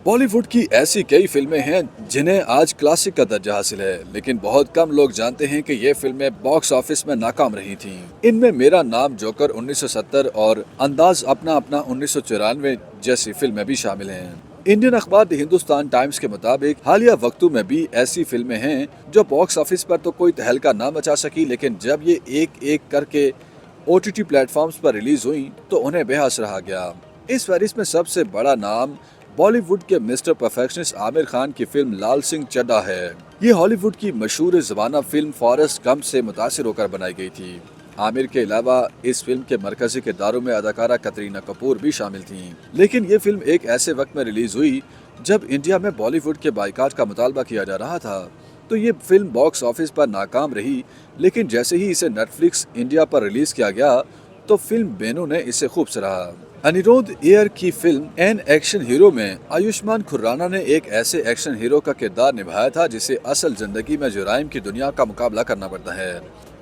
बॉलीवुड की ऐसी कई फिल्में हैं जिन्हें आज क्लासिक का दर्जा हासिल है, लेकिन बहुत कम लोग जानते हैं कि ये फिल्में बॉक्स ऑफिस में नाकाम रही थीं। इनमें मेरा नाम जोकर 1970 और अंदाज अपना अपना 1994 जैसी फिल्में भी शामिल हैं। इंडियन अखबार द हिंदुस्तान टाइम्स के मुताबिक हालिया वक्तों में भी ऐसी फिल्में हैं जो बॉक्स ऑफिस पर तो कोई तहलका ना मचा सकी, लेकिन जब ये एक एक करके OTT प्लेटफॉर्म्स पर रिलीज हुई तो उन्हें बेहस रहा गया। इस फहरिस्त में सबसे बड़ा नाम बॉलीवुड के मिस्टर परफेक्शनिस्ट आमिर खान की फिल्म लाल सिंह चड्ढा है। ये हॉलीवुड की मशहूर ज़माना फिल्म फॉरेस्ट गंप से मुतासिर होकर बनाई गई थी। आमिर के अलावा इस फिल्म के मरकजी किरदारों में अदाकारा कतरीना कपूर भी शामिल थीं। लेकिन ये फिल्म एक ऐसे वक्त में रिलीज हुई जब इंडिया में बॉलीवुड के बाइकाट का मुतालबा किया जा रहा था, तो ये फिल्म बॉक्स ऑफिस पर नाकाम रही। लेकिन जैसे ही इसे नेटफ्लिक्स इंडिया पर रिलीज किया गया तो फिल्म बेनों ने इसे खूब सराहा। अनिरुद्ध एयर की फिल्म एन एक्शन हीरो में आयुष्मान खुर्राना ने एक ऐसे एक्शन हीरो का किरदार निभाया था जिसे असल जिंदगी में जुराइम की दुनिया का मुकाबला करना पड़ता है।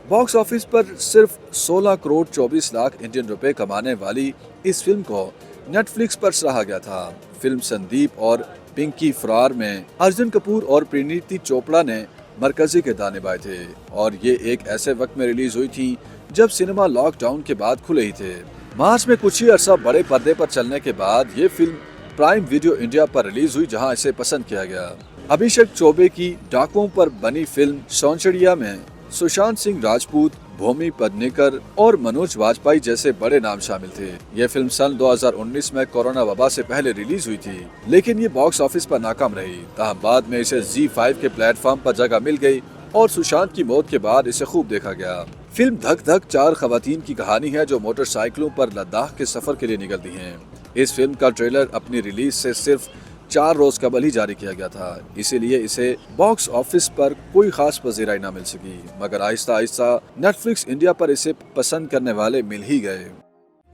बॉक्स ऑफिस पर सिर्फ 16 करोड़ 24 लाख इंडियन रुपए कमाने वाली इस फिल्म को नेटफ्लिक्स पर सराहा गया था। फिल्म संदीप और पिंकी फरार में अर्जुन कपूर और परिणीति चोपड़ा ने मरकजी किरदार निभाए थे और ये एक ऐसे वक्त में रिलीज हुई थी जब सिनेमा लॉकडाउन के बाद खुले ही थे। मार्च में कुछ ही अरसा बड़े पर्दे पर चलने के बाद ये फिल्म प्राइम वीडियो इंडिया पर रिलीज हुई, जहां इसे पसंद किया गया। अभिषेक चौबे की डाकुओं पर बनी फिल्म सौंचड़िया में सुशांत सिंह राजपूत, भूमि पेडनेकर और मनोज वाजपेयी जैसे बड़े नाम शामिल थे। ये फिल्म सन 2019 में कोरोना वबा से पहले रिलीज हुई थी, लेकिन ये बॉक्स ऑफिस पर नाकाम रही। ताहम बाद में इसे ZEE5 के प्लेटफॉर्म पर जगह मिल गई और सुशांत की मौत के बाद इसे खूब देखा गया। फिल्म धक धक 4 खवातीन की कहानी है जो मोटरसाइकिलों पर लद्दाख के सफर के लिए निकलती हैं। इस फिल्म का ट्रेलर अपनी रिलीज से सिर्फ 4 रोज कबल ही जारी किया गया था, इसीलिए इसे बॉक्स ऑफिस पर कोई खास पजीराई न मिल सकी, मगर आहिस्ता आहिस्ता नेटफ्लिक्स इंडिया पर इसे पसंद करने वाले मिल ही गए।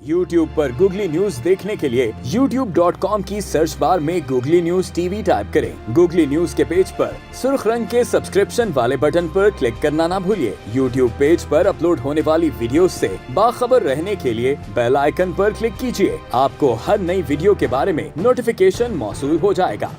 YouTube पर गूगली न्यूज देखने के लिए youtube.com की सर्च बार में गूगली न्यूज TV टाइप करें। गूगली न्यूज के पेज पर सुर्ख रंग के सब्सक्रिप्शन वाले बटन पर क्लिक करना ना भूलिए। YouTube पेज पर अपलोड होने वाली वीडियोस से बाखबर रहने के लिए बेल आइकन पर क्लिक कीजिए। आपको हर नई वीडियो के बारे में नोटिफिकेशन मौसूल हो जाएगा।